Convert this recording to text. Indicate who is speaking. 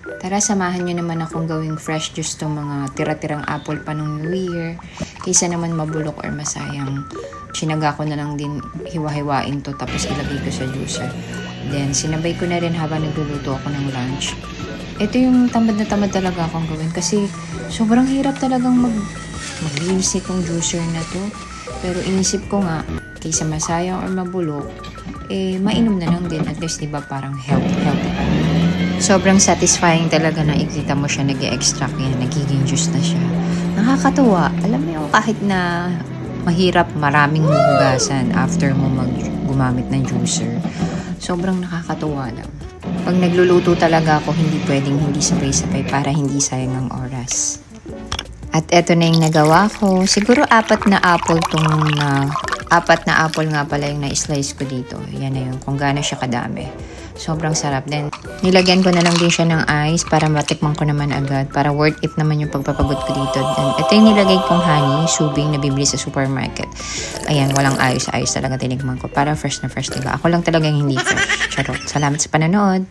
Speaker 1: Tara, samahan nyo naman akong gawing fresh juice tong mga tira-tirang apple pa nung New Year. Kaysa naman mabulok or masayang, sinaga ko na lang din hiwa-hiwain to tapos ilagay ko sa juicer. Then, sinabay ko na rin habang nagluluto ako ng lunch. Ito yung tamad na tamad talaga akong gawin kasi sobrang hirap talagang maglinis itong juicer na to. Pero inisip ko nga, kaysa masayang or mabulok, mainom na lang din. At least, di ba, parang healthy pa rin. Sobrang satisfying talaga na ikita mo siya nag-extract yan, nagiging juice na siya. Nakakatuwa. Alam mo yung kahit na mahirap maraming hugasan after mo gumamit ng juicer. Sobrang nakakatuwa lang. Pag nagluluto talaga ako, hindi pwedeng hindi sabay-sabay para hindi sayang ang oras. At eto na yung nagawa ko. Siguro apat na apple nga pala yung na-slice ko dito. Yan na yun, kung gaano siya kadami. Sobrang sarap. Then, nilagyan ko na lang din siya ng ice para matikman ko naman agad. Para worth it naman yung pagpapagod ko dito. Then, ito yung nilagay kong honey, subing na bibili sa supermarket. Ayan, walang ayos talaga tinikman ko. Para fresh na fresh, diba? Ako lang talagang hindi fresh. Charot. Salamat sa panonood.